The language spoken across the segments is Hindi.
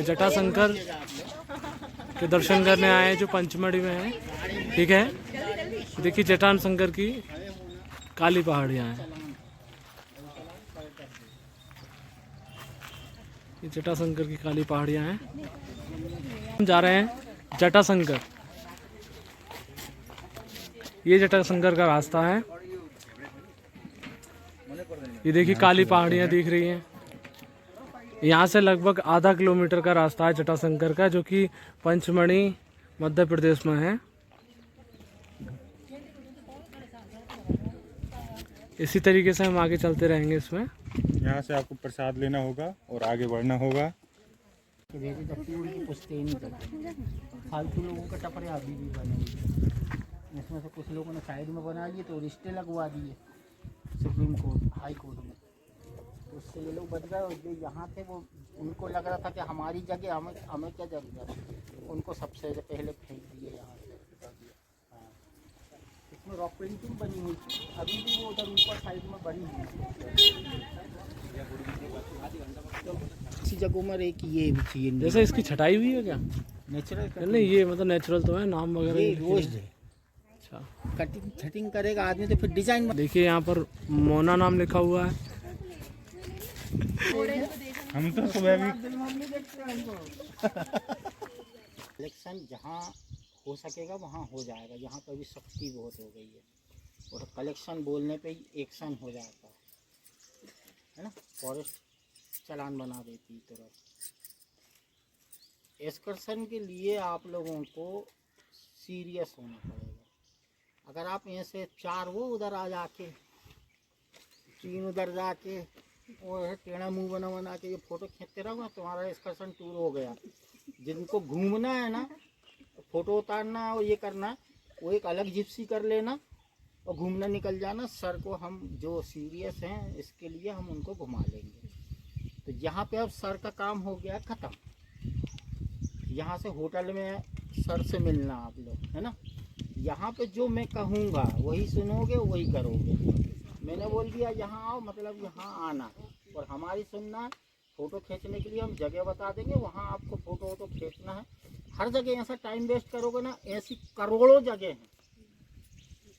जटाशंकर के दर्शन करने आए हैं जो पंचमढ़ी में है। ठीक है, देखिए जटाशंकर की काली पहाड़ियाँ हैं। ये जटाशंकर की काली पहाड़ियाँ हैं। हम जा रहे हैं जटाशंकर। ये जटाशंकर का रास्ता है। ये देखिए काली पहाड़ियाँ दिख रही हैं। यहाँ से लगभग आधा किलोमीटर का रास्ता है जटाशंकर का, जो कि पंचमढ़ी मध्य प्रदेश में है। इसी तरीके से हम आगे चलते रहेंगे। इसमें यहाँ से आपको प्रसाद लेना होगा और आगे बढ़ना होगा। फालतू लोगों का टपरे अभी भी बने हुए, इसमें से कुछ लोगों ने साइड में बना लिए तो रिश्ते लगवा दिए सुप्रीम कोर्ट हाई कोर्ट में, तो उससे ये लोग बच गए। और जो यहाँ थे वो उनको लग रहा था कि हमारी जगह हमें क्या जरूरत है, उनको सबसे पहले फेंक दिए यहाँ से। हाँ, इसमें रॉक पेंटिंग बनी हुई थी, अभी भी वो उधर ऊपर साइड में बनी हुई तो इसी जगहों में एक ये भी चाहिए। जैसे इसकी छटाई हुई है क्या? नेचुरल नहीं, ये मतलब नेचुरल तो है, नाम वगैरह ये रोज है। अच्छा, कटिंग छटिंग करेगा आदमी तो फिर डिजाइन। देखिए यहाँ पर मोना नाम लिखा हुआ है। हम तो सुबह भी कलेक्शन जहाँ हो सकेगा वहाँ हो जाएगा। यहाँ पर भी सख्ती बहुत हो गई है और कलेक्शन बोलने पे ही एक्शन हो जाता है ना। फॉरेस्ट चालान बना देती है तुरंत। एक्सकर्शन के लिए आप लोगों को सीरियस होना पड़ेगा। अगर आप यहाँ से 4 वो उधर आ जाके 3 उधर जाके और टेढ़ा मुंह बना बना के ये फोटो खींचते रहो ना, तुम्हारा एक्सकर्शन टूर हो गया। जिनको घूमना है ना, फोटो उतारना और ये करना, वो एक अलग जिप्सी कर लेना और घूमना निकल जाना। सर को हम जो सीरियस हैं इसके लिए हम उनको घुमा लेंगे। तो यहाँ पे अब सर का काम हो गया ख़त्म। यहाँ से होटल में सर से मिलना आप लोग, है ना। यहाँ पे जो मैं कहूँगा वही सुनोगे वही करोगे। मैंने बोल दिया यहाँ आओ, मतलब यहाँ आना और हमारी सुनना है। फ़ोटो खींचने के लिए हम जगह बता देंगे, वहाँ आपको फ़ोटो खींचना है। हर जगह ऐसा टाइम वेस्ट करोगे ना, ऐसी करोड़ों जगह हैं,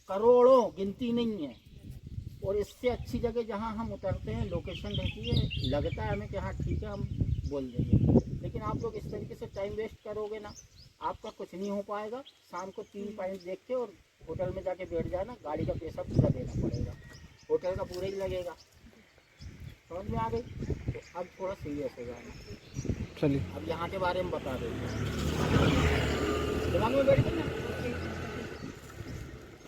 करोड़ों, गिनती नहीं है। और इससे अच्छी जगह जहाँ हम उतरते हैं लोकेशन रहती है, लगता है हमें कि हाँ ठीक है हम बोल देंगे। लेकिन आप लोग इस तरीके से टाइम वेस्ट करोगे ना, आपका कुछ नहीं हो पाएगा। शाम को 3 पॉइंट देख के और होटल में जाके बैठ जाना। गाड़ी का पैसा पूरा देना पड़ेगा, होटल का पूरा ही लगेगा। समझ में आ गई? तो अब थोड़ा सीरियस हो जाना। चलिए अब यहाँ के बारे में बता देंगे, दिमाग में बैठ गई ना।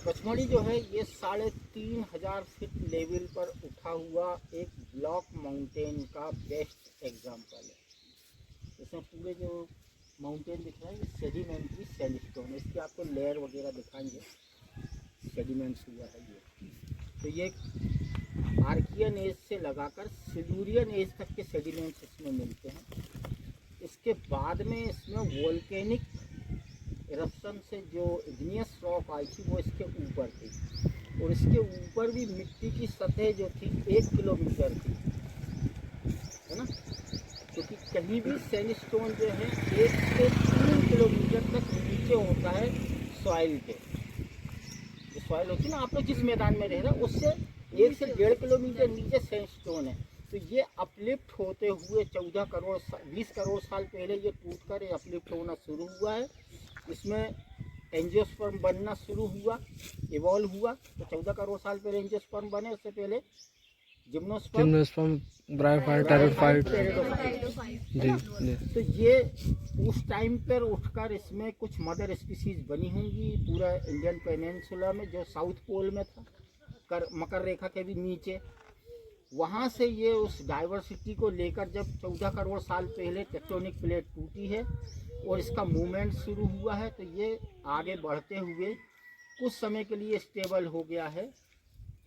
पचमढ़ी जो है ये 3500 फीट लेवल पर उठा हुआ एक ब्लॉक माउंटेन का बेस्ट एग्जाम्पल है। इसमें पूरे जो माउंटेन दिख रहा है ये सेडिमेंट्री सैंडस्टोन, इसकी आपको लेयर वगैरह दिखाएंगे, सेडिमेंट्स हुआ है ये। तो ये आर्कियन एज से लगाकर सिल्यूरियन एज तक के सेडिमेंट्स इसमें मिलते हैं। इसके बाद में इसमें वोल्केनिक इरप्शन से जो इग्नियस रॉक आई थी वो इसके ऊपर थी और इसके ऊपर भी मिट्टी की सतह जो थी 1 किलोमीटर थी, है ना। क्योंकि कहीं भी सैंडस्टोन जो है 1 से 3 किलोमीटर तक नीचे होता है सॉइल के। जो सॉइल होती है ना, आप लोग जिस मैदान में रह रहे हैं उससे 1 से 1.5 किलोमीटर नीचे सैंडस्टोन है। तो ये अपलिफ्ट होते हुए 20 करोड़ साल पहले ये टूट कर अपलिफ्ट होना शुरू हुआ है। इसमें एंजियोस्पर्म बनना शुरू हुआ, इवॉल्व हुआ। तो 14 करोड़ साल पहले एंजियोस्पर्म बने, उससे पहले जिम्नोस्पर्म, ब्रायोफाइट, टेरिडोफाइट। जी। तो ये उस टाइम पर उठकर इसमें कुछ मदर स्पीसीज बनी होंगी पूरा इंडियन पेनिनसुला में, जो साउथ पोल में था, मकर रेखा के भी नीचे। वहाँ से ये उस डाइवर्सिटी को लेकर जब 14 करोड़ साल पहले टेक्टोनिक प्लेट टूटी है और इसका मूवमेंट शुरू हुआ है, तो ये आगे बढ़ते हुए कुछ समय के लिए स्टेबल हो गया है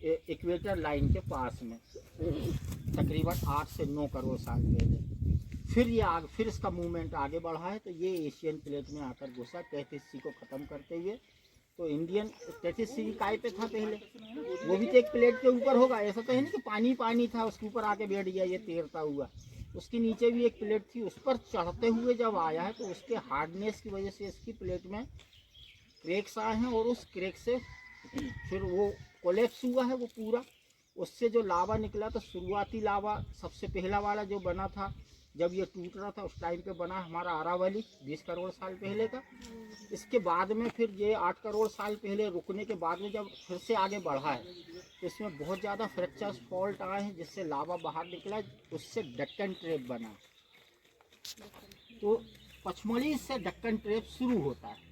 इक्वेटर लाइन के पास में, तकरीबन 8 से 9 करोड़ साल पहले। फिर इसका मूवमेंट आगे बढ़ा है, तो ये एशियन प्लेट में आकर घुसा 33C को ख़त्म करते हुए। तो इंडियन 33C काय पे था पहले, वो भी तो एक प्लेट के ऊपर होगा। ऐसा तो है नहीं कि पानी पानी था उसके ऊपर आके बैठ गया ये तैरता हुआ। उसके नीचे भी एक प्लेट थी, उस पर चढ़ते हुए जब आया है तो उसके हार्डनेस की वजह से इसकी प्लेट में क्रैक्स आए हैं, और उस क्रैक से फिर वो कोलेप्स हुआ है वो पूरा। उससे जो लावा निकला, तो शुरुआती लावा सबसे पहला वाला जो बना था जब ये टूट रहा था, उस टाइम पे बना हमारा अरावली 20 करोड़ साल पहले का। इसके बाद में फिर ये 8 करोड़ साल पहले रुकने के बाद में जब फिर से आगे बढ़ा है, तो इसमें बहुत ज़्यादा फ्रैक्चर्स फॉल्ट आए हैं, जिससे लावा बाहर निकला, उससे डक्कन ट्रैप बना। तो पचमढ़ी से डक्कन ट्रैप शुरू होता है।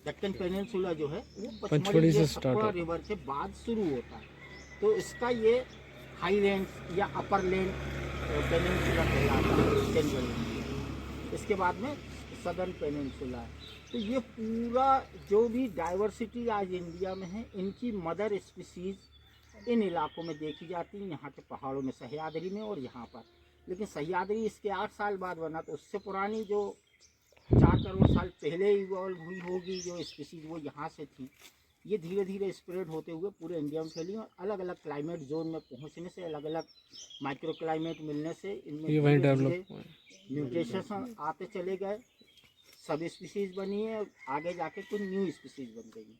डक्कन पेनिनसुला जो है वो पचमढ़ी से स्टार्ट सतपुड़ा होता है। रिवर के बाद शुरू होता है। तो इसका ये हाई लैंड या अपर लैंड पेनिनसुला कहलाता है जनरली। इसके बाद में सदर्न पेनिनसुला है। तो ये पूरा जो भी डाइवर्सिटी आज इंडिया में है, इनकी मदर स्पीसीज इन इलाकों में देखी जाती है, यहाँ के पहाड़ों में, सह्याद्री में और यहाँ पर। लेकिन सह्याद्री इसके 8 साल बाद बना, तो उससे पुरानी जो 4 करोड़ साल पहले इवॉल्व हुई होगी जो स्पीसीज, वो यहाँ से थी। ये धीरे धीरे स्प्रेड होते हुए पूरे इंडिया में फैली, और अलग अलग क्लाइमेट जोन में पहुँचने से, अलग अलग माइक्रो क्लाइमेट मिलने से इनमें ये वहीं डेवलप हुआ है। म्यूटेशन आते चले गए, सब स्पीसीज बनी है, आगे जाके कुछ न्यू स्पीसीज बन गई।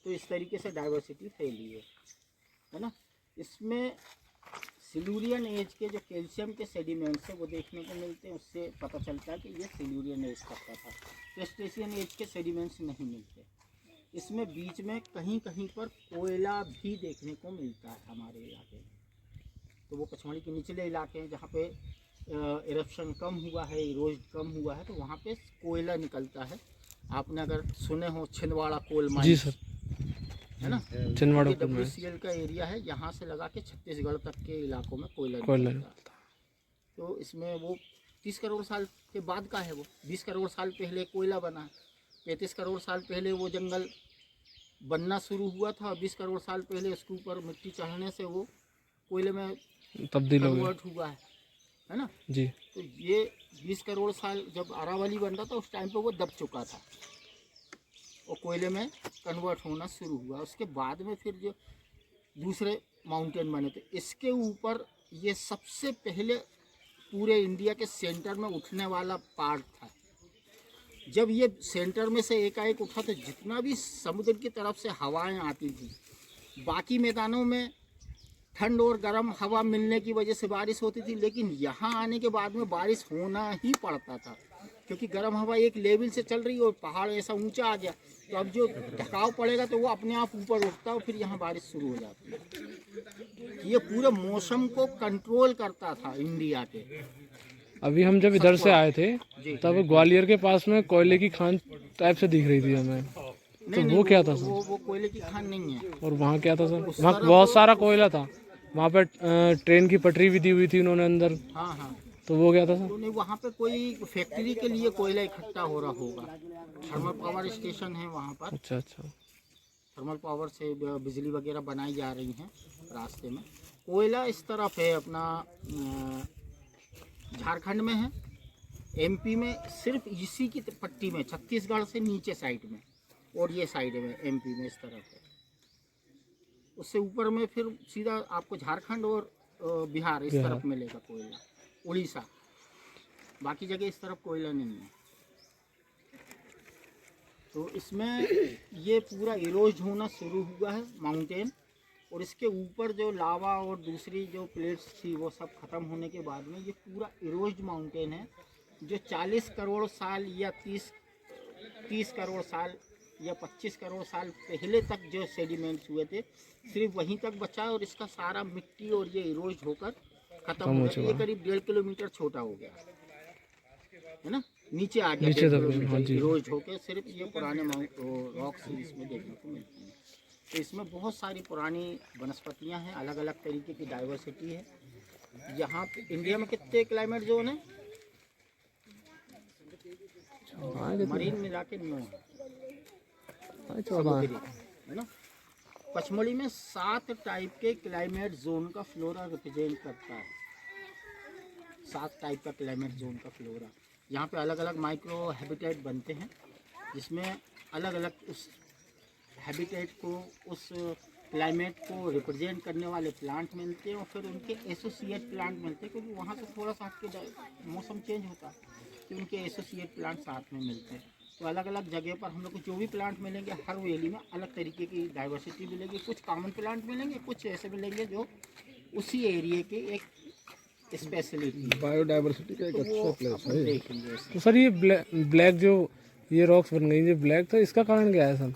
तो इस तरीके से डाइवर्सिटी फैली है ना। इसमें सिल्यूरियन एज के जो कैल्शियम के सेडिमेंट्स है वो देखने को मिलते हैं, उससे पता चलता है कि ये सिल्यूरियन एज का था। टेस्टेशियन एज के सेडिमेंट्स नहीं मिलते। इसमें बीच में कहीं कहीं पर कोयला भी देखने को मिलता है हमारे इलाके में। तो वो पचमढ़ी के निचले इलाके हैं जहाँ पे इरप्शन कम हुआ है, इरोज कम हुआ है, तो वहाँ पे कोयला निकलता है। आपने अगर सुने हो छिंदवाड़ा कोल माइन, जी सर, है ना, छिंदवाड़ा कोल माइन। WCL का एरिया है, यहाँ से लगा के छत्तीसगढ़ तक के इलाकों में कोयला कोयला निकलता है। तो इसमें वो 30 करोड़ साल के बाद का है, वो 20 करोड़ साल पहले कोयला बना है। 35 करोड़ साल पहले वो जंगल बनना शुरू हुआ था, 20 करोड़ साल पहले उसके ऊपर मिट्टी चढ़ने से वो कोयले में तब्दील हो गया। कन्वर्ट हुआ है ना। जी। तो ये 20 करोड़ साल जब अरावली बन रहा था, उस टाइम पे वो दब चुका था और कोयले में कन्वर्ट होना शुरू हुआ। उसके बाद में फिर जो दूसरे माउंटेन बने थे, इसके ऊपर ये सबसे पहले पूरे इंडिया के सेंटर में उठने वाला पार्ट था। जब ये सेंटर में से एकाएक उठा, तो जितना भी समुद्र की तरफ से हवाएं आती थी, बाकी मैदानों में ठंड और गर्म हवा मिलने की वजह से बारिश होती थी, लेकिन यहाँ आने के बाद में बारिश होना ही पड़ता था, क्योंकि गर्म हवा एक लेवल से चल रही है और पहाड़ ऐसा ऊंचा आ गया, तो अब जो ढकाव पड़ेगा तो वो अपने आप ऊपर उठता है और फिर यहाँ बारिश शुरू हो जाती है। ये पूरे मौसम को कंट्रोल करता था इंडिया के। अभी हम जब इधर से आए थे जी। तब ग्वालियर के पास में कोयले की खान टाइप से दिख रही थी हमें। तो वो क्या था सर? वो कोयले की खान नहीं है। और वहाँ क्या था सर? वहाँ बहुत सारा कोयला था, वहाँ पे ट्रेन की पटरी भी दी हुई थी उन्होंने अंदर। हाँ हाँ। तो वो क्या था सर? तो नहीं, वहाँ पे कोई फैक्ट्री के लिए कोयला इकट्ठा हो रहा होगा। थर्मल पावर स्टेशन है वहाँ पर। अच्छा अच्छा। थर्मल पावर से बिजली वगैरह बनाई जा रही हैं रास्ते में। कोयला इस तरफ है अपना झारखंड में है, MP में सिर्फ इसी की पट्टी में, छत्तीसगढ़ से नीचे साइड में, और ये साइड में MP में इस तरफ है। उससे ऊपर में फिर सीधा आपको झारखंड और बिहार इस तरफ मिलेगा कोयला, उड़ीसा। बाकी जगह इस तरफ कोयला नहीं है। तो इसमें ये पूरा इरोज होना शुरू हुआ है माउंटेन, और इसके ऊपर जो लावा और दूसरी जो प्लेट्स थी वो सब ख़त्म होने के बाद में ये पूरा इरोज माउंटेन है, जो 40 करोड़ साल या 30 करोड़ साल या 25 करोड़ साल पहले तक जो सेडिमेंट्स हुए थे सिर्फ वहीं तक बचा है, और इसका सारा मिट्टी और ये इरोज होकर ख़त्म हो गया। ये करीब 1.5 किलोमीटर छोटा हो गया है ना, नीचे आ गया, नीचे इरोज होकर सिर्फ ये पुराने रॉक्स इसमें देखने को मिलती हैं। तो इसमें बहुत सारी पुरानी वनस्पतियां हैं, अलग अलग तरीके की डाइवर्सिटी है। यहाँ पे इंडिया में कितने क्लाइमेट जोन है? मरीन मिला के 9 है, समुद्री है ना। पचमढ़ी में 7 टाइप के क्लाइमेट जोन का फ्लोरा रिप्रेजेंट करता है। 7 टाइप का क्लाइमेट जोन का फ्लोरा। यहाँ पे अलग अलग माइक्रो हैबिटेट बनते हैं, जिसमें अलग अलग उस हैबिटेट को, उस क्लाइमेट को रिप्रेजेंट करने वाले प्लांट मिलते हैं और फिर उनके एसोसिएट प्लांट मिलते हैं, क्योंकि वहाँ से थोड़ा सा आपके मौसम चेंज होता है तो उनके एसोसिएट प्लांट साथ में मिलते हैं। तो अलग अलग जगह पर हम लोग को जो भी प्लांट मिलेंगे हर वैली में अलग तरीके की डाइवर्सिटी मिलेगी। कुछ कॉमन प्लांट मिलेंगे, कुछ ऐसे मिलेंगे जो उसी एरिया के एक स्पेशलिटी बायोडाइवर्सिटी का एक अच्छा प्लेस है। देखेंगे। तो सर ये ब्लैक जो ये रॉक्स बन गई, ये ब्लैक, तो इसका कारण क्या है सर?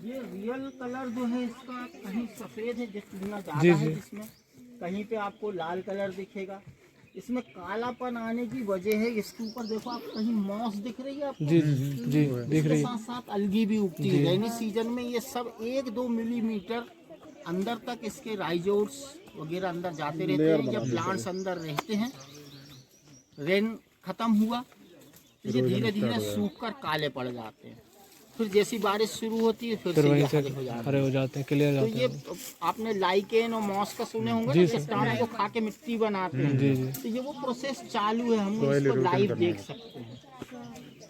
ये रियल कलर जो है इसका कहीं सफ़ेद है जितना जी, ज़्यादा है, जी। जिसमें कहीं पे आपको लाल कलर दिखेगा। इसमें कालापन आने की वजह है, इसके ऊपर देखो आप कहीं मॉस दिख रही है आपको, जी जी दिख इसके रही है। साथ साथ अलगी भी उगती है। रेनी सीजन में ये सब 1-2 मिलीमीटर अंदर तक इसके राइजोट्स वगैरह अंदर जाते रहते हैं। जब प्लांट्स अंदर रहते हैं, रेन खत्म हुआ तो ये धीरे धीरे सूख कर काले पड़ जाते हैं। फिर जैसी बारिश शुरू होती है फिर से वहीं ये से हरे हो जाते हैं। हरे हो जाते हैं, क्लियर तो जाते ये हैं। आपने लाइकेन और मॉस का सुने होंगे जी ना, सर। चट्टानों को खा के मिट्टी बनाते हैं। जी जी। तो ये वो प्रोसेस चालू है, हम लोग इसको लाइव देख सकते हैं।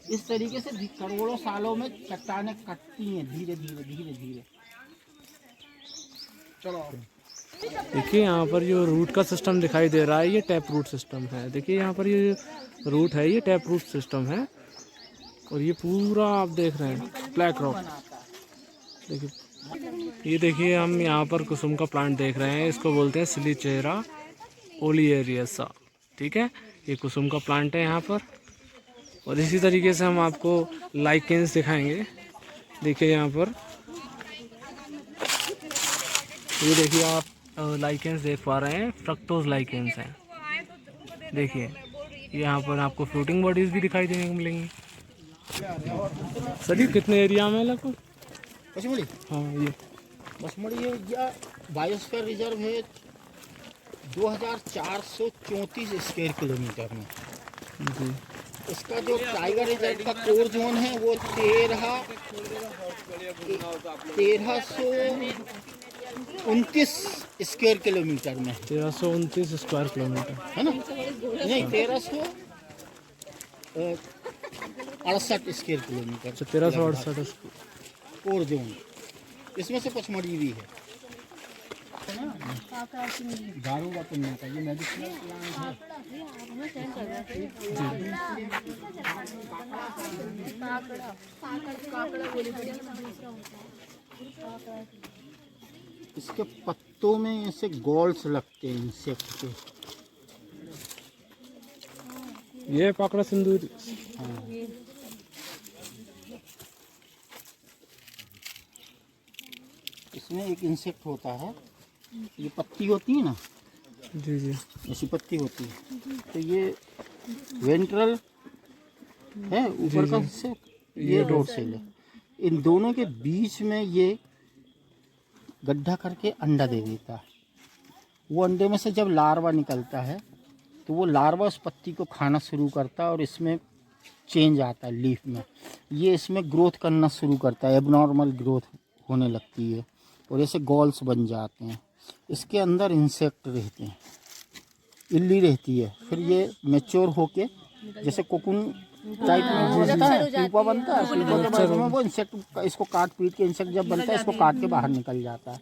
इस तरीके से करोड़ों सालों में चट्टानें कटती हैं धीरे धीरे धीरे धीरे। चलो देखिए यहाँ पर जो रूट का सिस्टम दिखाई दे रहा है ये टैप रूट सिस्टम है। देखिए यहाँ पर ये रूट है, ये टैप रूट सिस्टम है। और ये पूरा आप देख रहे हैं ब्लैक रॉक। देखिए ये देखिए हम यहाँ पर कुसुम का प्लांट देख रहे हैं, इसको बोलते हैं सिलिचेरा ओलिएरियसा। ठीक है, ये कुसुम का प्लांट है यहाँ पर। और इसी तरीके से हम आपको लाइकेंस दिखाएंगे। देखिए यहाँ पर ये देखिए आप लाइकेंस देख पा रहे हैं, फ्रक्टोज लाइकेंस हैं। देखिए यहाँ पर आपको फ्लोटिंग बॉडीज भी दिखाई देने को मिलेंगी। सर ये कितने एरिया में है लगभग? पचमढ़ी, हाँ ये पचमढ़ी है या बायोस्फीयर रिजर्व है 2434 स्क्वायर किलोमीटर में। जी। इसका जो टाइगर रिजर्व का कोर जोन है वो 1329 स्क्वायर किलोमीटर में है। 1329 स्क्वायर किलोमीटर है ना? नहीं, 1368 स्क्वायर किलोमीटर। अच्छा 1368 कोर जोन, इसमें से पचमढ़ी भी है। दारू का पुण्य का ये मेडिसिनल प्लांट है। इसके पत्तों में ऐसे गॉल्स लगते हैं इंसेक्ट के। ये पाकड़ा सिंदूर। इसमें एक इंसेक्ट होता है, ये पत्ती होती है ना, जी जी। ऐसी पत्ती होती है, तो ये वेंट्रल है ऊपर का हिस्सा, ये डोर्सल है। इन दोनों के बीच में ये गड्ढा करके अंडा दे देता है। वो अंडे में से जब लार्वा निकलता है तो वो लार्वा उस पत्ती को खाना शुरू करता है और इसमें चेंज आता है लीफ में। ये इसमें ग्रोथ करना शुरू करता है, एबनॉर्मल ग्रोथ होने लगती है और ऐसे गॉल्स बन जाते हैं। इसके अंदर इंसेक्ट रहते हैं, इल्ली रहती है। फिर ये मैच्योर होके जैसे कोकुन टाइप में हो जाता है, प्यूपा बनता है। प्यूपा के बाद में वो इंसेक्ट इसको काट पीट के, इंसेक्ट जब बनता है इसको काट के बाहर निकल जाता है।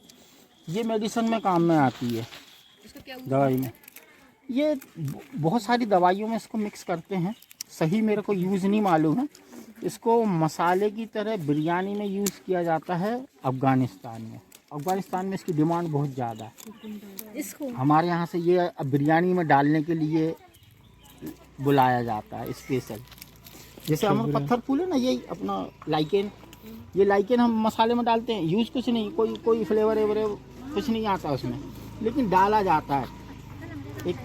ये मेडिसिन में काम में आती है, दवाई में। ये बहुत सारी दवाइयों में इसको मिक्स करते हैं, सही मेरे को यूज़ नहीं मालूम है। इसको मसाले की तरह बिरयानी में यूज़ किया जाता है अफ़गानिस्तान में। अफ़गानिस्तान में इसकी डिमांड बहुत ज़्यादा है। इसको हमारे यहाँ से ये बिरयानी में डालने के लिए बुलाया जाता है स्पेशल। जैसे हमारे पत्थर फूल है ना, यही अपना लाइकेन, ये लाइकेन हम मसाले में डालते हैं। यूज़ कुछ नहीं, कोई फ्लेवर एवरेव कुछ नहीं आता उसमें, लेकिन डाला जाता है। एक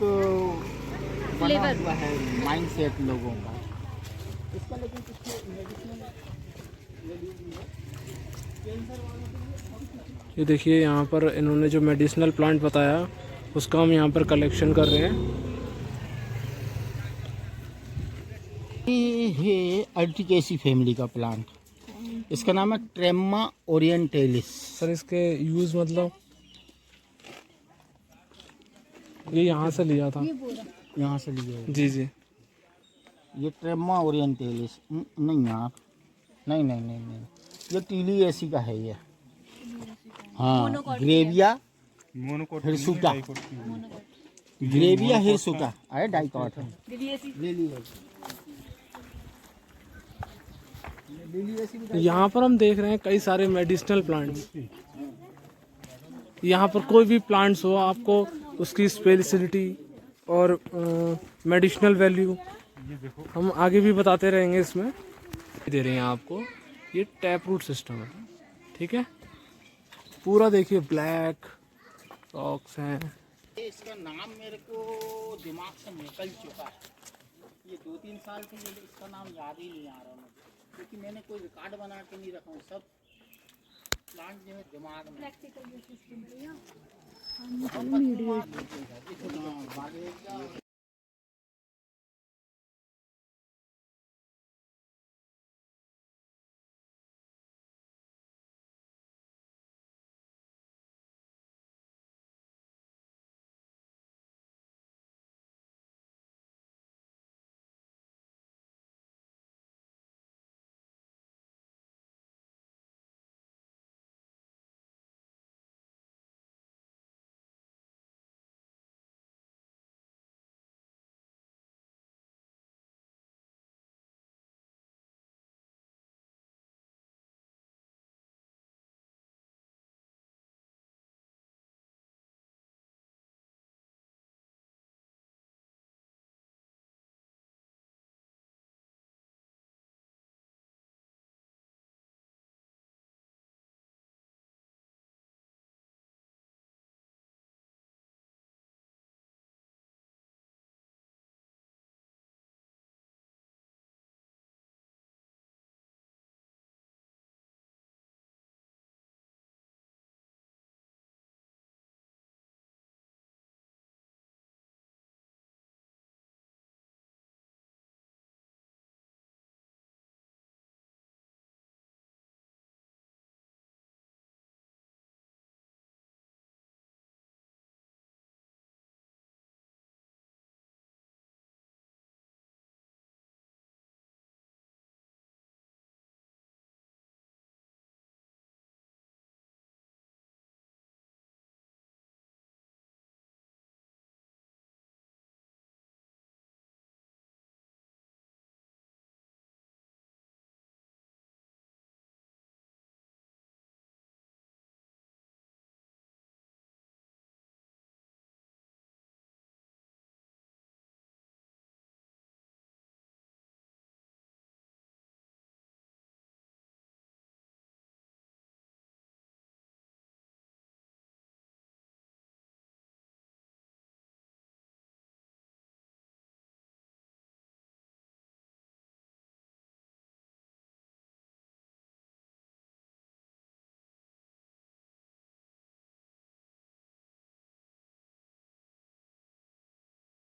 बना हुआ है माइंड सेट लोगों का इसका। लेकिन कुछ मेडिसिनल ये देखिए यहाँ पर इन्होंने जो मेडिसिनल प्लांट बताया उसका हम यहाँ पर कलेक्शन कर रहे हैं। ये है अर्टिकेसी फैमिली का प्लांट, इसका नाम है ट्रेमा ओरिएंटेलिस। सर इसके यूज़ मतलब ये यहाँ से लिया था? यहाँ से लिया है। जी जी। ये ट्रेमा ओरिएंटेलिस नहीं यार, नहीं, ये टीली ऐसी का है ये। हाँ, ग्रेविया मोनोकोट हिरसुटा, ग्रेविया हिरसुटा अरे डाइकॉट है। यहाँ पर हम देख रहे हैं कई सारे मेडिसिनल प्लांट्स। यहाँ पर कोई भी प्लांट्स हो, आपको उसकी स्पेशलिटी और मेडिसिनल वैल्यू हम आगे भी बताते रहेंगे। इसमें दे रहे हैं आपको, ये टैप रूट सिस्टम है, ठीक है। पूरा देखिए ब्लैक रॉक्स हैं। इसका नाम मेरे को दिमाग से निकल चुका है, ये 2-3 साल से ये इसका नाम याद ही नहीं आ रहा मुझे, क्योंकि मैंने कोई रिकॉर्ड बना के नहीं रखा हूँ, सब प्लांट जो है दिमाग में।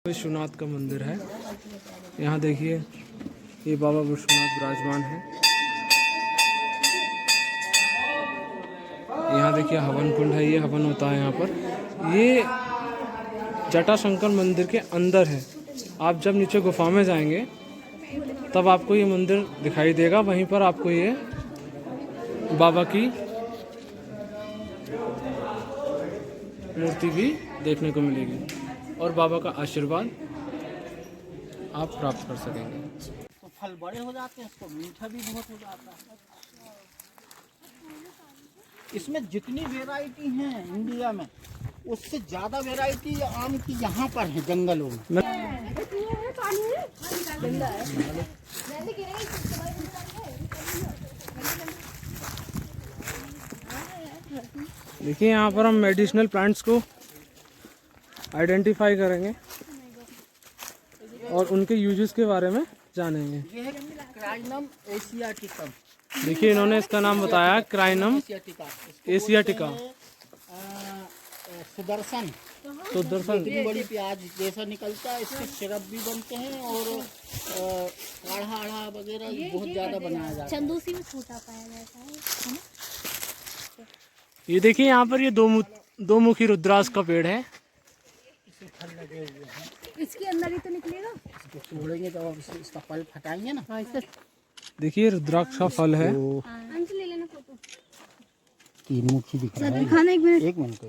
विश्वनाथ का मंदिर है। यहाँ देखिए ये बाबा विश्वनाथ विराजमान है। यहाँ देखिए हवन कुंड है, ये हवन होता है यहाँ पर। ये जटाशंकर मंदिर के अंदर है। आप जब नीचे गुफा में जाएंगे तब आपको ये मंदिर दिखाई देगा। वहीं पर आपको ये बाबा की मूर्ति भी देखने को मिलेगी और बाबा का आशीर्वाद आप प्राप्त कर सकेंगे। तो फल बड़े हो जाते हैं, इसको मीठा भी बहुत हो जाता है। इसमें जितनी वैरायटी है इंडिया में, उससे ज़्यादा वैरायटी आम की यहाँ पर है जंगलों में। देखिए यहाँ पर हम मेडिसिनल प्लांट्स को आइडेंटिफाई करेंगे और उनके यूजेस के बारे में जानेंगे। ये है क्राइनम एशियाटिकम। देखिए इन्होंने इसका नाम बताया, क्राइनम एशियाटिका। सुदर्शन इतनी बड़ी प्याज जैसा निकलता है, इसके सिरप भी बनते हैं और काढ़ा वगैरह बहुत ज़्यादा बनाया जाता है। चंदूसी में छोटा पाया जाता है ना? ये देखिए यहाँ पर ये दो मुखी रुद्राक्ष का पेड़ है। फल लगे हुए हैं, इसके अंदर ही तो निकलेगा। इसको तोड़ेंगे तो इसका फल फटाएंगे ना। देखिए रुद्राक्ष का फल है। अंश ले लेना फोटो। 3 मुट्ठी दिख रहा है। दिखाना 1 मिनट। 1 मिनट।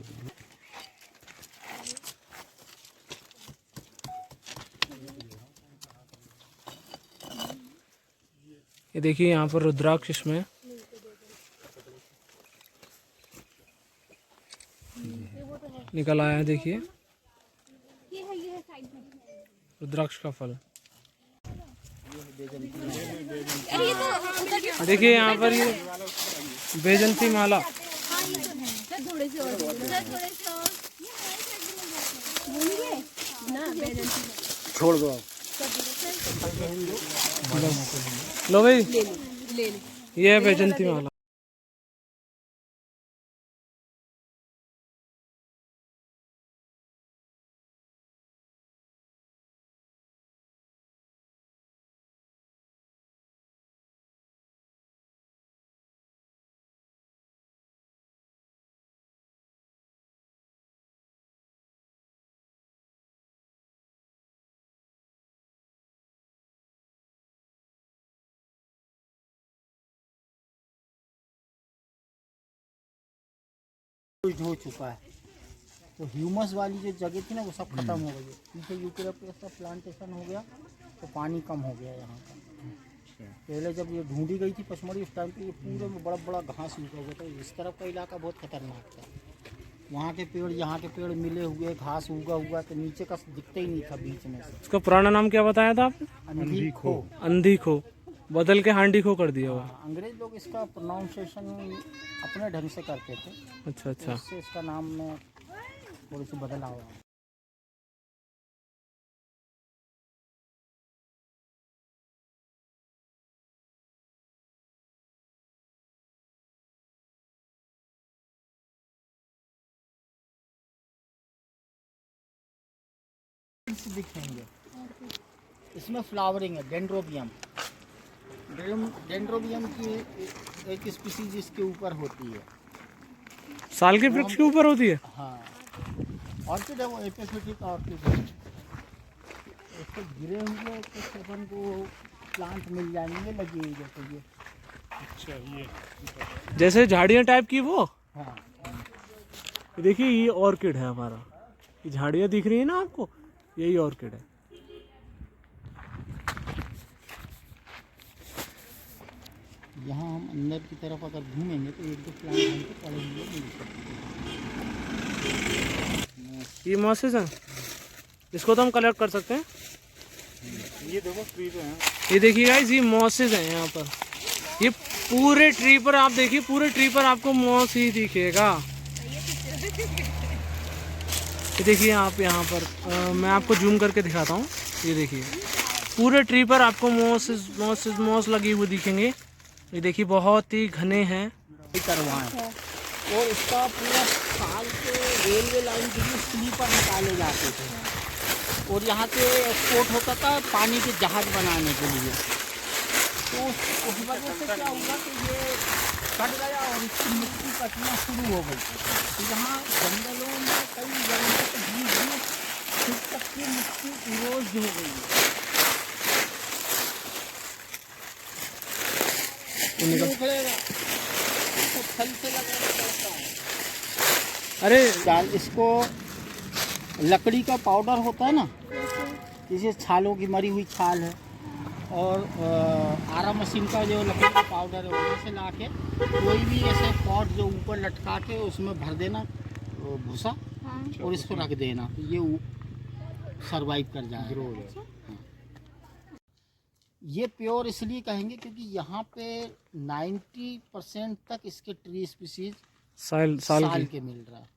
ये देखिए यहाँ पर रुद्राक्ष इसमें निकल आया है, देखिए ये है साइड में। रुद्राक्ष का फल। अरे ये तो उधर के देखिए यहाँ पर ये बैजंती माला। हाँ ये तो है। सर थोड़े से और थोड़े से और ये हमारे साइड में मिल जाता है। बोलिए ना बैलेंस छोड़ दो आप। लो भाई, ले ले। ये है बैजंती माला। हो चुका है, तो ह्यूमस वाली जो जगह थी ना वो सब खत्म हो गई है। पीछे यूकेलिप्टस का प्लांटेशन हो गया तो पानी कम हो गया यहाँ का। पहले जब ये ढूंढी गई थी पचमढ़ी उस टाइम पे ये पूरे में बड़ा बड़ा घास उगा हुआ था। इस तरफ का इलाका बहुत खतरनाक था। वहाँ के पेड़ यहाँ के पेड़ मिले हुए, घास उगा हुआ, तो नीचे का दिखता ही नहीं था बीच में से। इसका पुराना नाम क्या बताया था आपने? अंधी खो। अंधी खो, बदल के हांडी खो कर दिया हुआ। अंग्रेज लोग इसका प्रोनाउंसिएशन अपने ढंग से करते थे, अच्छा अच्छा। इससे इसका नाम में थोड़ी सी बदलाव हुआ। दिखेंगे इसमें फ्लावरिंग है। डेंड्रोबियम, डेंड्रोबियम की एक स्पीसीज इसके ऊपर होती है। साल के वृक्ष के ऊपर होती है। हाँ, ऑर्किड है वो, एपिफिटिक ऑर्किड है। इसको गिरे हुए कुछ अपन को प्लांट मिल जाएंगे लगी हुई जैसे ये। अच्छा, ये जैसे झाड़ियाँ टाइप की वो। हाँ, ये देखिए ये ऑर्किड है हमारा। ये झाड़ियाँ दिख रही है ना आपको, यही ऑर्किड है। यहाँ हम अंदर की तरफ अगर घूमेंगे तो 1-2 प्लांट हमको पड़े हुए मिल सकते हैं। ये मॉसेस हैं, इसको तो हम कलेक्ट कर सकते हैं। ये देखो ट्री पे हैं। ये देखिए गाइस, ये मॉसेस हैं यहाँ पर। ये पूरे ट्री पर आप देखिए, पूरे ट्री पर आपको मॉस ही दिखेगा। ये देखिए आप यहाँ पर मैं आपको जूम करके दिखाता हूँ। ये देखिए पूरे ट्री पर आपको मॉस लगी हुई दिखेंगे। ये देखिए बहुत ही घने हैं। करवाएं और इसका पूरा साल के रेलवे लाइन के लिए स्लीपर निकाले जाते थे और यहाँ से एक्सपोर्ट होता था पानी के जहाज बनाने के लिए। तो उस वजह से क्या हुआ कि ये कट गया और इसकी मिट्टी कटना शुरू हो गई। तो यहाँ जंगलों में कई जगहों पर 20 फीट तक की मिट्टी इरोज हो गई है। निकलेगा तो फल से लगाना पड़ता है। अरे दाल इसको लकड़ी का पाउडर होता है ना, जैसे छालों की मरी हुई छाल है और आरा मशीन का जो लकड़ी का पाउडर है वहाँ से ला के कोई भी ऐसे पॉट जो ऊपर लटका के उसमें भर देना भूसा और इसको रख देना, तो ये सरवाइव कर जाएगा। ये प्योर इसलिए कहेंगे क्योंकि यहाँ पे 90% तक इसके ट्री स्पीसीज साल के मिल रहा है।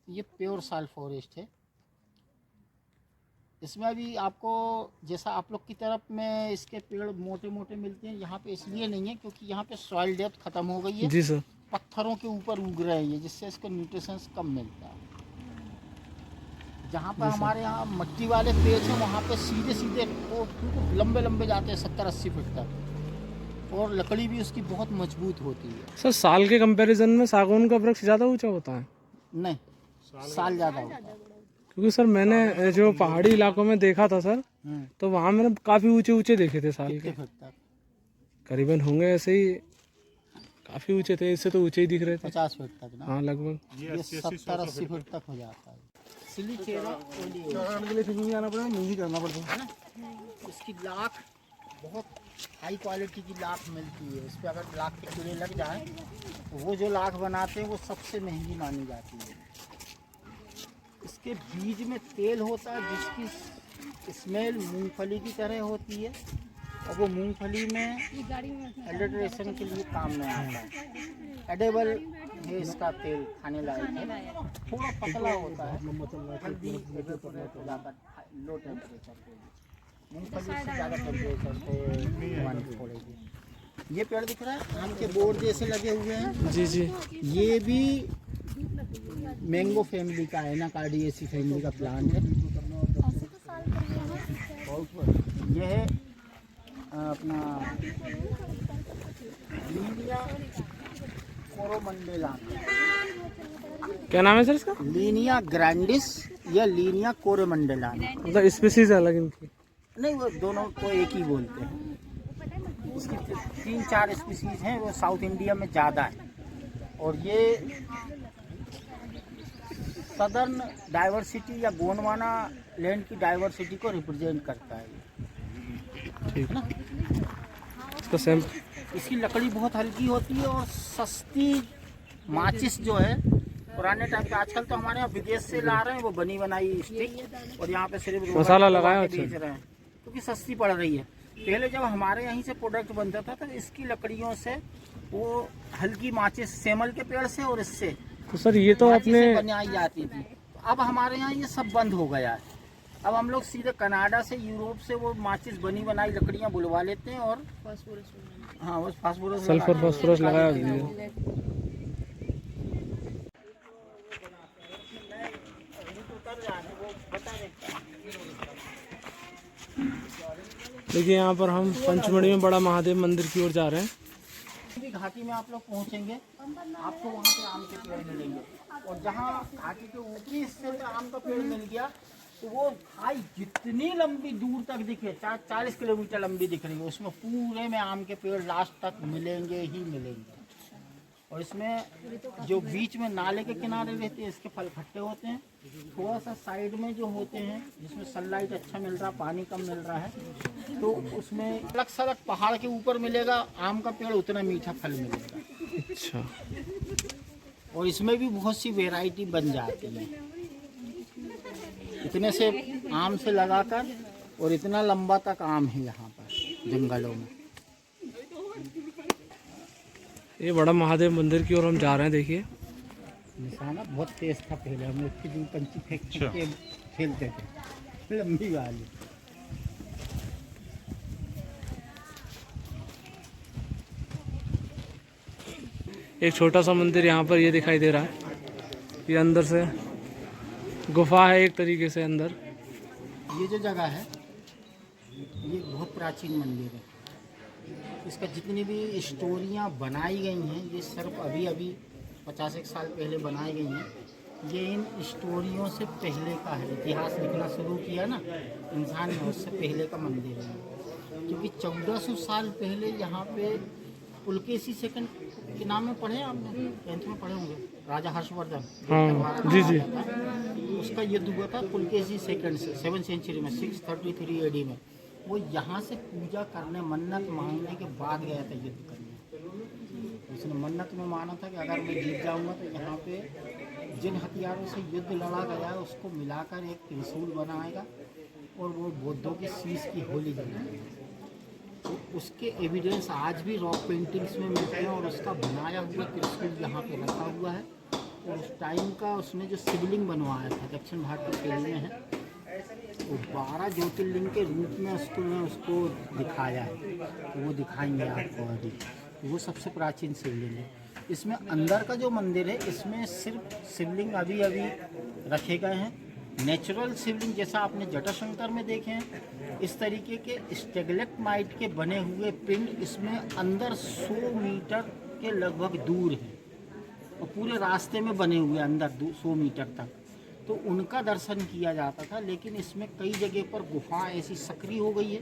ये प्योर साल फॉरेस्ट है। इसमें अभी आपको जैसा आप लोग की तरफ में इसके पेड़ मोटे मोटे मिलते हैं, यहाँ पे इसलिए नहीं है क्योंकि यहाँ पे सॉइल डेप्थ खत्म हो गई है। जी सर। पत्थरों के ऊपर उग रहे हैं जिससे इसको न्यूट्रिशंस कम मिलता है। जहाँ पर हमारे यहाँ मट्टी वाले पेड़ हैं वहाँ पे सीधे सीधे वो लंबे लंबे जाते हैं 70-80 फीट तक और लकड़ी भी उसकी बहुत मजबूत होती है। सर साल के कंपैरिजन में सागौन का वृक्ष ज़्यादा ऊंचा होता है? नहीं, साल ज़्यादा होता है। क्योंकि सर मैंने जो पहाड़ी इलाकों में देखा था सर, तो वहाँ मैंने काफ़ी ऊंचे ऊंचे देखे थे साल के। फीट तक करीबन होंगे ऐसे ही काफी ऊंचे थे, इससे तो ऊंचे ही दिख रहे थे। 50 फीट तक ना, हाँ लगभग। ये 70-80 फीट तक हो जाता है। सिलीचेरा ओलिएरिया के लिए फिर आना पड़ेगा, नहीं करना पड़ता है ना, इसकी लाख बहुत हाई क्वालिटी की लाख मिलती है। इस पर अगर लाख के कीड़े लग जाएं तो वो जो लाख बनाते हैं वो सबसे महंगी मानी जाती है। इसके बीज में तेल होता है जिसकी स्मेल मूंगफली की तरह होती है, और वो मूंगफली में एडल्ट्रेशन के लिए काम में आता है। एडेबल है इसका तेल, खाने लायक है। थोड़ा पतला होता है, हल्दी ज़्यादा लो टेम्परेचर पे, मूंगफली से ज़्यादा टेम्परेचर पे मानी छोड़ेगी। ये पेड़ दिख रहा है, आम के बोर्ड जैसे लगे हुए हैं, जी जी। ये भी मैंगो फैमिली का है, एनाकार्डियेसी फैमिली का प्लांट है। ये है अपना लीनिया कोरोमंडेला। क्या नाम है सर इसका? लीनिया ग्रैंडिस या लीनिया कोरोमंडेला। मतलब स्पीसीज अलग इनकी? नहीं, वो दोनों को एक ही बोलते हैं। इसकी 3-4 स्पीसीज हैं, वो साउथ इंडिया में ज़्यादा है, और ये सदर्न डाइवर्सिटी या गोंडवाना लैंड की डाइवर्सिटी को रिप्रेजेंट करता है। ठीक है ना। इसका सेम। इसकी लकड़ी बहुत हल्की होती है और सस्ती। माचिस जो है पुराने टाइम पे, आजकल तो हमारे यहाँ विदेश से ला रहे हैं वो बनी बनाई स्टिक, और यहाँ पे सिर्फ मसाला लगाया बेच रहे हैं क्योंकि सस्ती पड़ रही है। पहले जब हमारे यहीं से प्रोडक्ट बनता था तो इसकी लकड़ियों से वो हल्की माचिस सेमल के पेड़ से और इससे तो सर ये तो अपने बनाई जाती थी। अब हमारे यहाँ ये सब बंद हो गया है। अब हम लोग सीधे कनाडा से, यूरोप से वो माचिस बनी बनाई लकड़ियाँ बुलवा लेते हैं, और हाँ बस फास्फोरस, सल्फर फास्फोरस लगाया दिया। देखिए यहाँ पर हम पंचमढ़ी में बड़ा महादेव मंदिर की ओर जा रहे हैं। घाटी में आप लोग पहुँचेंगे, आपको वहाँ पे आम के पेड़ मिलेंगे, और जहाँ घाटी के ऊपरी हिस्से में आम का पेड़ मिल गया तो वो खाई जितनी लंबी दूर तक दिखे, 40 किलोमीटर लंबी दिख रही है, उसमें पूरे में आम के पेड़ लास्ट तक मिलेंगे ही मिलेंगे। और इसमें जो बीच में नाले के किनारे रहते हैं, इसके फल खट्टे होते हैं। थोड़ा सा साइड में जो होते हैं जिसमें सनलाइट अच्छा मिल रहा, पानी कम मिल रहा है, तो उसमें अलग सड़क पहाड़ के ऊपर मिलेगा आम का पेड़, उतना मीठा फल मिलेगा। अच्छा। और इसमें भी बहुत सी वैरायटी बन जाती है, इतने से आम से लगाकर, और इतना लंबा तक आम है यहाँ पर जंगलों में। ये बड़ा महादेव मंदिर की ओर हम जा रहे हैं। देखिए निशाना बहुत तेज था, पहले हम इसकी दूर पंची फेंक के खेलते थे, लंबी वाली। एक छोटा सा मंदिर यहाँ पर ये दिखाई दे रहा है। ये अंदर से गुफा है एक तरीके से अंदर। ये जो जगह है ये बहुत प्राचीन मंदिर है। इसका जितनी भी स्टोरियाँ बनाई गई हैं, ये सिर्फ अभी अभी 50 साल पहले बनाई गई हैं। ये इन स्टोरियों से पहले का है, इतिहास लिखना शुरू किया ना इंसान ने, उससे पहले का मंदिर है। क्योंकि 1400 साल पहले यहाँ पे पुलकेशी सेकंड के नाम में पढ़े आपने, 10th में पढ़े होंगे, राजा हर्षवर्धन। हाँ जी जी। उसका युद्ध हुआ था पुलकेशी सेकंड से 7th सेंचुरी में, 633 AD में। वो यहाँ से पूजा करने, मन्नत मांगने के बाद गया था युद्ध करने। उसने मन्नत में माना था कि अगर मैं जीत जाऊँगा तो यहाँ पे जिन हथियारों से युद्ध लड़ा गया है उसको मिलाकर एक त्रिशूल बनाएगा, और वो बौद्धों की शीश की होली जलाएगा। तो उसके एविडेंस आज भी रॉक पेंटिंग्स में मिलते हैं, और उसका बनाया हुआ त्रिशूल यहाँ पे रखा हुआ है। और उस टाइम का उसने जो शिवलिंग बनवाया था, दक्षिण भारत के में है, वो 12 ज्योतिर्लिंग के रूप में उसको दिखाया है। तो वो दिखाएंगे आपको अभी। वो सबसे प्राचीन शिवलिंग है। इसमें अंदर का जो मंदिर है, इसमें सिर्फ शिवलिंग अभी अभी रखे गए हैं। नेचुरल शिवलिंग जैसा आपने जटाशंकर में देखे हैं, इस तरीके के स्टेगलेक्टाइट के बने हुए पिंड इसमें अंदर 100 मीटर के लगभग दूर हैं, और पूरे रास्ते में बने हुए अंदर 100 मीटर तक। तो उनका दर्शन किया जाता था। लेकिन इसमें कई जगह पर गुफा ऐसी सक्रिय हो गई है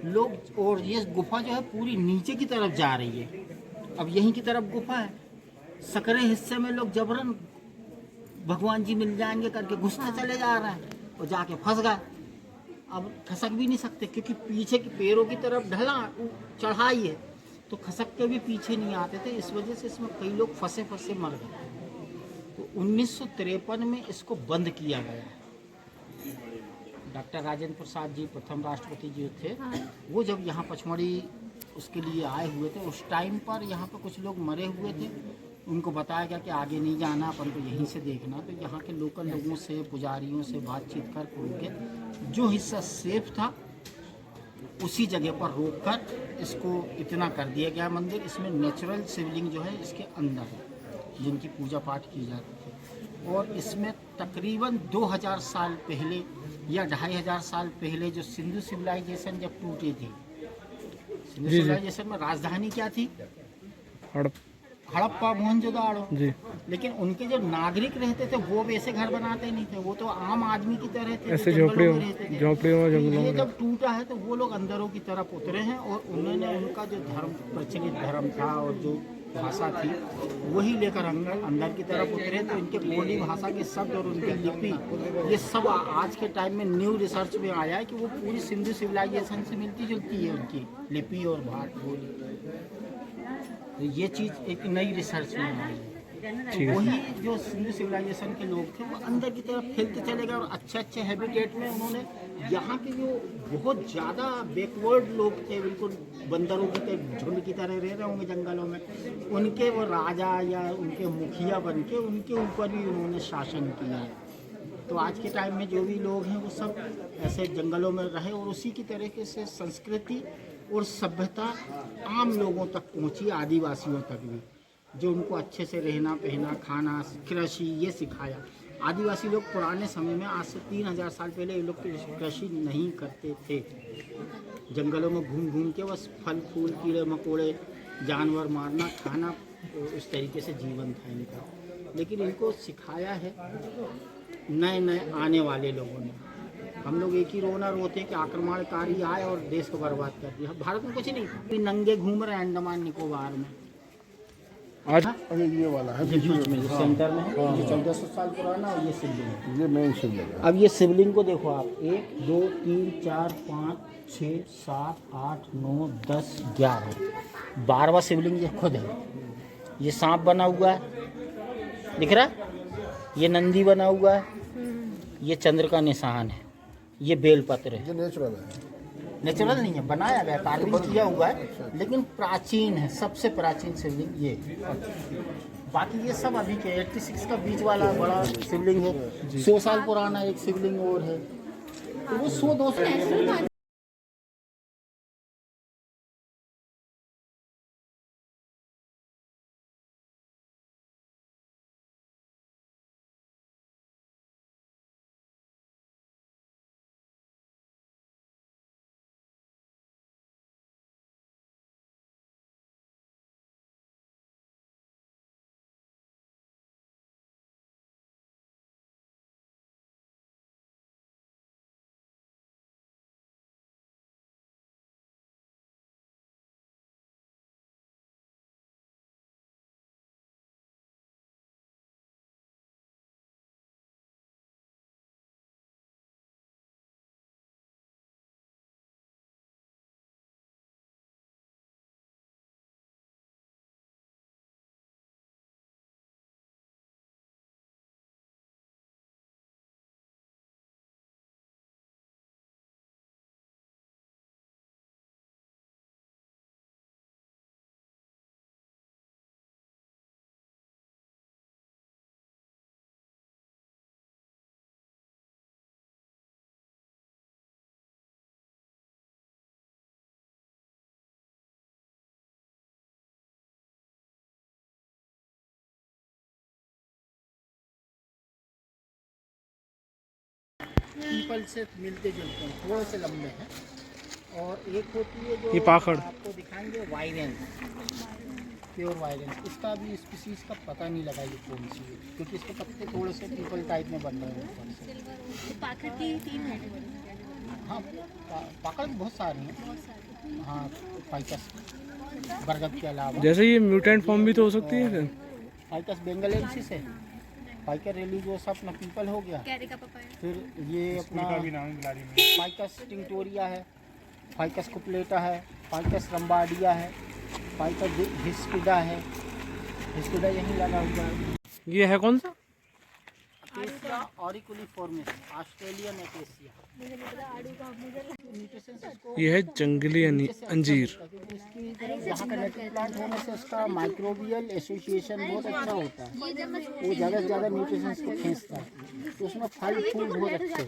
लोग, और ये गुफा जो है पूरी नीचे की तरफ जा रही है, अब यहीं की तरफ गुफा है, सकरे हिस्से में लोग जबरन भगवान जी मिल जाएंगे करके घुसते चले जा रहे हैं और जाके फंस गए। अब खसक भी नहीं सकते क्योंकि पीछे की पैरों की तरफ ढला चढ़ाई है, तो खसक के भी पीछे नहीं आते थे। इस वजह से इसमें कई लोग फंसे फंसे मर गए। तो 1953 में इसको बंद किया गया। डॉक्टर राजेंद्र प्रसाद जी प्रथम राष्ट्रपति जी थे, वो जब यहाँ पचमढ़ी उसके लिए आए हुए थे, उस टाइम पर यहाँ पर कुछ लोग मरे हुए थे। उनको बताया गया कि आगे नहीं जाना, अपन को यहीं से देखना। तो यहाँ के लोकल लोगों से, पुजारियों से बातचीत कर जो हिस्सा सेफ था उसी जगह पर रोककर इसको इतना कर दिया गया मंदिर। इसमें नेचुरल शिवलिंग जो है इसके अंदर है, जिनकी पूजा पाठ की जाती है। और इसमें तकरीबन 2000 साल पहले या 2500 साल पहले जो सिंधु सिविलाइजेशन जब टूटी थी, सिंधु सिविलाइजेशन में राजधानी क्या थी? हड़प्पा, मोहनजोदाड़ो। लेकिन उनके जो नागरिक रहते थे वो वैसे घर बनाते नहीं थे, वो तो आम आदमी की तरह थे, ऐसे झोपड़ियों में। ये जब टूटा है तो वो लोग अंदरों की तरफ उतरे हैं और उन्होंने उनका जो धर्म, प्रचलित धर्म था और जो भाषा थी वही लेकर अंदर की तरफ उतरे। तो इनके बोली भाषा के शब्द और उनकी लिपि, ये सब आज के टाइम में न्यू रिसर्च में आया है कि वो पूरी सिंधु सिविलाइजेशन से मिलती जुलती है उनकी लिपि और बोली। तो ये चीज़ एक नई रिसर्च में आई है। तो वही जो सिंधु सिविलाइजेशन के लोग थे वो अंदर की तरफ फैलते चले गए और अच्छे अच्छे हैबिटेट में उन्होंने यहाँ के जो बहुत ज़्यादा बैकवर्ड लोग थे, बिल्कुल बंदरों की झुंड की तरह रह रहे होंगे जंगलों में, उनके वो राजा या उनके मुखिया बन के उनके ऊपर भी उन्होंने शासन किया है। तो आज के टाइम में जो भी लोग हैं वो सब ऐसे जंगलों में रहे और उसी की तरीके से संस्कृति और सभ्यता आम लोगों तक पहुंची, आदिवासियों तक भी, जो उनको अच्छे से रहना, पहना, खाना, कृषि ये सिखाया। आदिवासी लोग पुराने समय में, आज से 3000 साल पहले, ये लोग कृषि नहीं करते थे। जंगलों में घूम घूम के बस फल फूल, कीड़े मकोड़े, जानवर मारना, खाना, उस तरीके से जीवन था इनका। लेकिन इनको सिखाया है नए नए आने वाले लोगों ने। हम लोग एक ही रोना रोते हैं कि आक्रमणकारी आए और देश को बर्बाद कर दिया। भारत में कुछ नहीं, नंगे घूम रहे हैं अंडमान निकोबार में। आज ये वाला है बीच में सेंटर में है, ये 1400 साल पुराना और ये शिवलिंग है। ये मेन शिवलिंग है। अब ये शिवलिंग को देखो आप, 1 2 3 4 5 6 7 8 9 10 11 12वां शिवलिंग ये खुद है। ये सांप बना हुआ है, दिख रहा है? ये नंदी बना हुआ है, ये चंद्र का निशान है, ये बेलपत्र है। ये नेचुरल है, नेचुरल नहीं है, बनाया गया, कार्विंग किया हुआ है, लेकिन प्राचीन है। सबसे प्राचीन शिवलिंग ये। बाकी ये सब अभी के 86 का बीच वाला बड़ा शिवलिंग है। 100 साल पुराना एक शिवलिंग और है, तो वो 100-200 पीपल से मिलते जुलते हैं, थोड़े से लंबे हैं। और एक होती है जो ये पाखड़ आपको दिखाएंगे, वायलेंस, प्योर वायलेंस। इसका भी स्पीसीज का पता नहीं लगा ये कौन सी है, क्योंकि इसके पत्ते थोड़े से पीपल टाइप में बन रहे हैं ऊपर से। तो पाखड़ की 3 कैटेगरी। हाँ, पाकड़ बहुत सारी हैं। हाँ, फाइकस बरगद के अलावा जैसे ये म्यूटेंट फॉर्म भी तो हो सकती है फिर। फाइकस बेंगलेंसिस है, फाइकस रिलीजियोसा अपना पीपल हो गया, फिर ये अपना का भी नाम है बिलारी में। फाइकस टिंक्टोरिया है, फाइकस कुपलेटा है, फाइकस रंबार्डिया है, फाइकस हिस्पिडा है, हिस्पिडा यहीं लगा हुआ है। ये है कौन सा? Acacia auriculiformis, Australian acacia. ये है जंगली अंजीर। यहाँ का नेटिव प्लांट होने से उसका माइक्रोबियल एसोसिएशन बहुत अच्छा होता है, वो ज़्यादा से ज़्यादा न्यूट्रिशंस को खींचता है, तो उसमें फल फूल बहुत अच्छे हैं।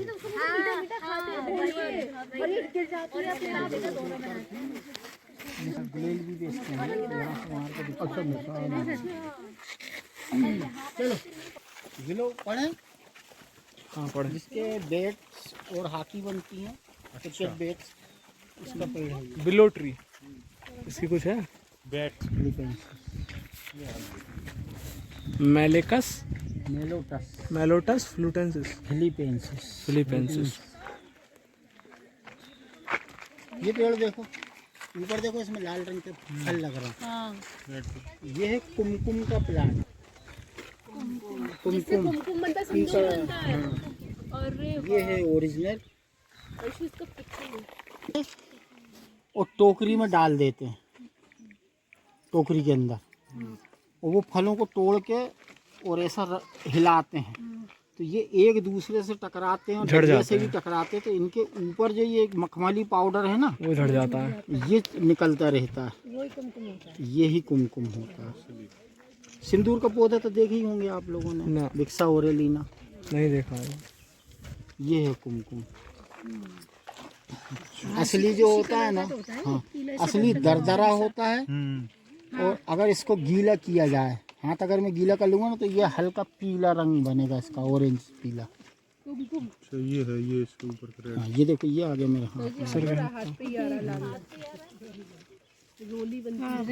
ये सब गुलेल भी बेचते हैं, यहाँ से वहाँ का चलो गिलो पढ़ें। हाँ पढ़े। जिसके बैट्स और हॉकी बनती हैं, क्रिकेट बैट्स, इसका पेड़ है ये। बिलो ट्री, इसकी कुछ है? बैट मेलेकस, मेलोटस, मेलोटस फ्लूटेंसिस, फिलीपेंसिस। फिलीपेंसिस। ये पेड़ देखो, ऊपर देखो, इसमें लाल रंग के फल लग रहे हैं। ये है कुमकुम का प्लांट, कुमकुम। ये है ओरिजिनल, और टोकरी में डाल देते हैं, टोकरी के अंदर, और वो फलों को तोड़ के और ऐसा हिलाते हैं, तो ये एक दूसरे से टकराते हैं और झड़ डंडे जाते से भी हैं। टकराते हैं, तो इनके ऊपर जो ये एक मखमली पाउडर है ना, वो झड़ जाता है। ये निकलता रहता है, यही कुमकुम होता है। सिंदूर का पौधा तो देखे ही होंगे आप लोगों ने, ना। विक्सा ओरेलिना, नहीं देखा है। ये है कुमकुम। असली जो होता है ना, हाँ, असली दरदरा होता है, और अगर इसको गीला किया जाए, हाथ अगर मैं गीला कर लूँगा ना, तो ये हल्का पीला रंग बनेगा इसका, ऑरेंज पीला। अच्छा ये है, ये इसके ऊपर का रेड। हाँ, ये देखो, ये आगे मेरे हाथ हाँ,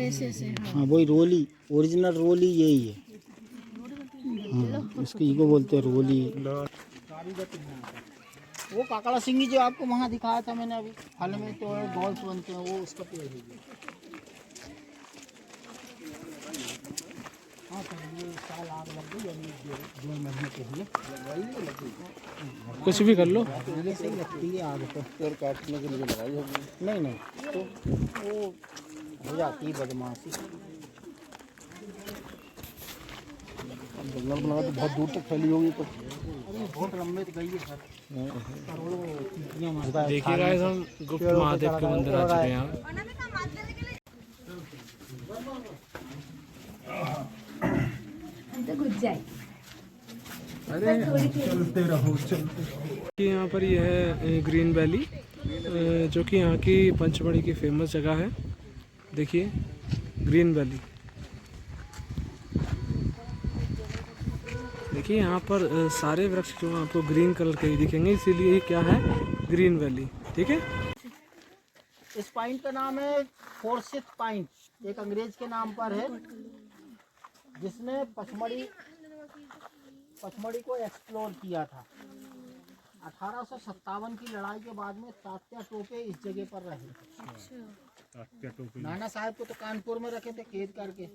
वही रोली, ओरिजिनल रोली यही है। हाँ, इसको ईगो बोलते हैं, रोली। वो काकड़ा सिंगी जो आपको वहाँ दिखाया था मैंने अभी, फल में तो बॉल्स बनते हैं, वो उसका पेड़ है। हाँ सर, ये साल आग लग गई, अभी दो महीने के लिए कुछ भी कर लो। पहले से ही लगती है आग तो, पेड़ काटने के लिए लगाई होगी। नहीं तो वो हो जाती है बदमाशी। जंगल बना तो बहुत दूर तक फैली होगी, तो अरे बहुत लंबे तो गई है सर, करोड़ों चींटियां मारता है। देखिए गाइस, हम गुप्त महादेव के मंदिर आ चुके हैं यहाँ। चलते रहो चलते। कि यहाँ पर ये है ग्रीन वैली, जो कि यहाँ की पंचमढ़ी की फेमस जगह है। देखिए ग्रीन वैली, देखिए यहाँ पर सारे वृक्ष जो हैं आपको ग्रीन कलर के ही दिखेंगे, इसीलिए ये क्या है, ग्रीन वैली। ठीक है। इस पॉइंट का नाम है फोर्सिथ पॉइंट, एक अंग्रेज के नाम पर है, जिसने पचमढ़ी को एक्सप्लोर किया था। 1857 की लड़ाई के बाद में तात्या टोपे इस जगह पर रहे। नाना साहब को तो कानपुर में रखे थे कैद करके,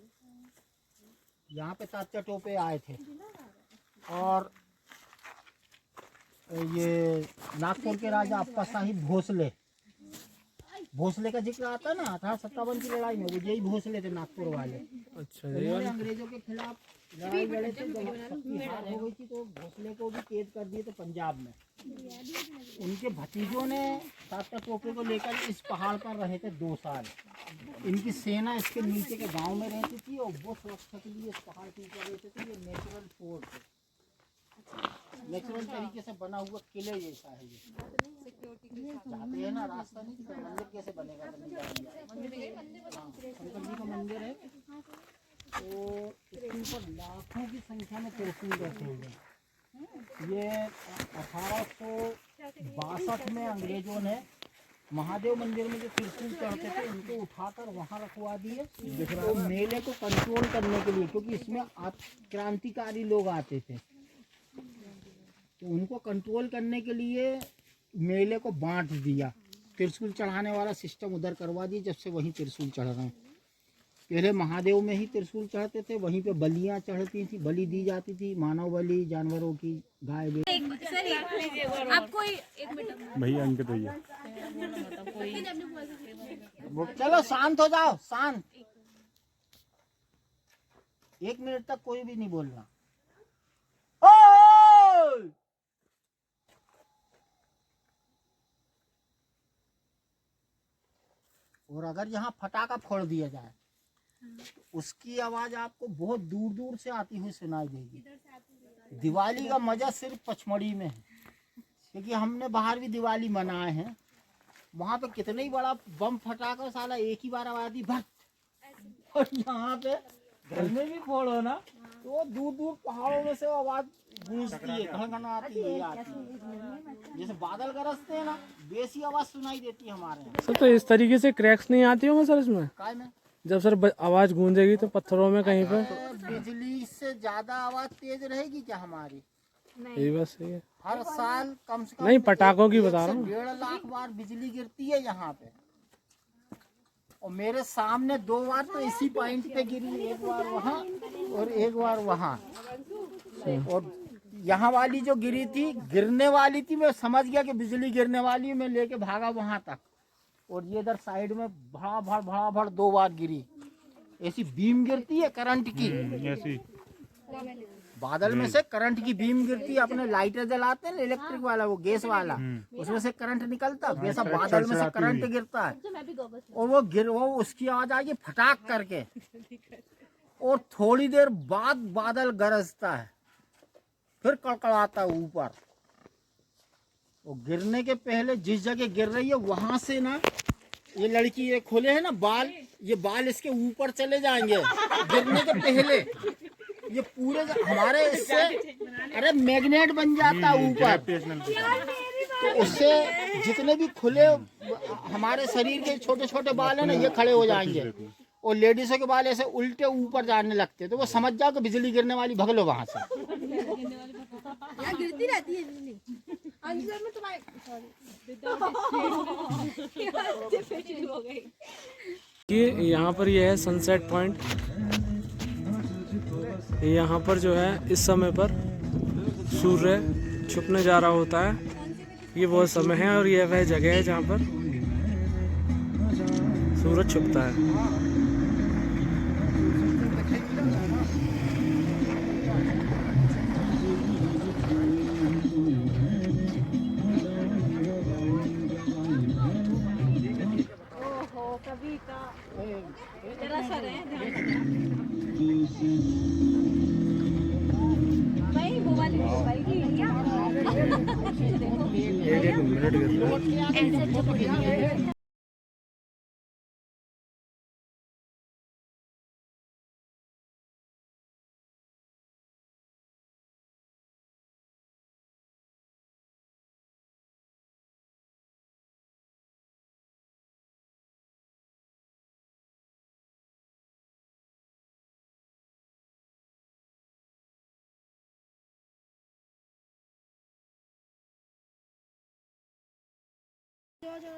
यहाँ पे तात्या टोपे आए थे। और ये नागपुर के राजा अप्पा साहिब भोसले का जिक्र आता है ना, 1857 की लड़ाई में, वो यही भोसले थे नागपुर वाले। अच्छा, उन्होंने अंग्रेजों के खिलाफ लड़ाई लड़े थे, जब सबकी हार हो गई थी तो भोसले को भी कैद कर दिए थे पंजाब में। उनके भतीजों ने तात्या टोपे को लेकर इस पहाड़ पर रहे थे 2 साल। इनकी सेना इसके नीचे के गांव में रहती थी, और वो सुरक्षा के लिए इस पहाड़ के ऊपर रहते थे। ये नेचुरल फोर्ट है, नेचुरल तरीके से बना हुआ किले जैसा है ये। जाते हैं ना, रास्ता नहीं, तो मंदिर कैसे बनेगा? हाँ, शंकर जी का मंदिर है, तो इसके ऊपर लाखों की संख्या में त्रिशूल रखे हुए हैं। ये 1862 में अंग्रेजों ने महादेव मंदिर में जो त्रिशूल चढ़ते थे, उनको उठाकर वहाँ रखवा दिए, तो मेले को कंट्रोल करने के लिए, क्योंकि इसमें क्रांतिकारी लोग आते थे, तो उनको कंट्रोल करने के लिए मेले को बांट दिया। त्रिशूल चढ़ाने वाला सिस्टम उधर करवा दिया, जब से वहीं त्रिशूल चढ़ रहे हैं। पहले महादेव में ही त्रिशूल चढ़ते थे, वहीं पे बलियां चढ़ती थी, बलि दी जाती थी, मानव बलि, जानवरों की, गाय बलि। सर आपको एक मिनट भैया अंकित भैया चलो शांत हो जाओ, शांत। 1 मिनट तक कोई भी नहीं बोलना। ओए! और अगर यहाँ फटाका फोड़ दिया जाए उसकी आवाज आपको बहुत दूर दूर से आती हुई सुनाई देगी। दिवाली का मजा सिर्फ पचमढ़ी में है, क्योंकि हमने बाहर भी दिवाली मनाए हैं, वहाँ पे कितने ही बड़ा बम फटाका साला एक ही बार आवाज भट, और यहाँ पे घर में भी फोड़ो ना तो दूर दूर पहाड़ों में से आवाज गूंजती है, घन आती है, आती है। जैसे बादल गरजते हैं ना, वैसी आवाज सुनाई देती है हमारे यहाँ। सर तो इस तरीके से क्रैक्स नहीं आती होंगे सर इसमें? काय में जब सर आवाज गूंजेगी तो पत्थरों में कहीं पर बिजली से ज्यादा आवाज तेज रहेगी क्या हमारी? यही बात सही है। हर साल कम से कम नहीं, पटाखों की बता रहा हूँ। 1.5 लाख बार बिजली गिरती है यहाँ पे, और मेरे सामने 2 बार तो इसी पॉइंट पे गिरी, एक बार वहाँ और एक बार वहाँ। और यहाँ वाली जो गिरी थी, गिरने वाली थी, मैं समझ गया कि बिजली गिरने वाली है, मैं लेके भागा वहाँ तक। और ये इधर साइड में भड़ा भड़ 2 बार गिरी। ऐसी बीम गिरती है करंट की, ऐसी बादल में से करंट की बीम गिरती है। अपने लाइटर जलाते हैं इलेक्ट्रिक वाला, वो गैस वाला, उसमें से करंट निकलता है, वैसा बादल में से करंट गिरता है। और वो उसकी आवाज आएगी फटाक करके, और थोड़ी देर बाद बादल गरजता है, फिर कड़कड़ाता है ऊपर। और गिरने के पहले जिस जगह गिर रही है वहां से ना, ये लड़की ये खोले है ना बाल, ये बाल इसके ऊपर चले जाएंगे गिरने के पहले। ये पूरे हमारे इससे अरे मैग्नेट बन जाता है ऊपर, तो उससे जितने भी खुले हमारे शरीर के छोटे छोटे बाल है ना, ये खड़े हो जाएंगे। और लेडीजों के बाल ऐसे उल्टे ऊपर जाने लगते, तो वो समझ जाओ कि बिजली गिरने वाली, भग लो वहां से। गिरती रहती है बिजली। अंदर में ये यहाँ पर ये है सनसेट पॉइंट। यहाँ पर जो है इस समय पर सूर्य छुपने जा रहा होता है, ये वो समय है और ये वह जगह है जहाँ पर सूरज छुपता है। कभी का जरा सा रहे भाई, वो वाली मोबाइल की क्या एक मिनट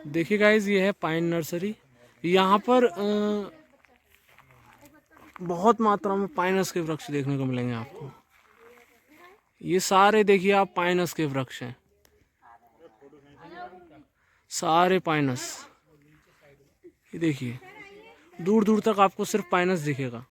देखिए गाइज, ये है पाइन नर्सरी। यहाँ पर बहुत मात्रा में पाइनस के वृक्ष देखने को मिलेंगे आपको। ये सारे देखिए आप पाइनस के वृक्ष हैं, सारे पाइनस। ये देखिए दूर दूर तक आपको सिर्फ पाइनस दिखेगा।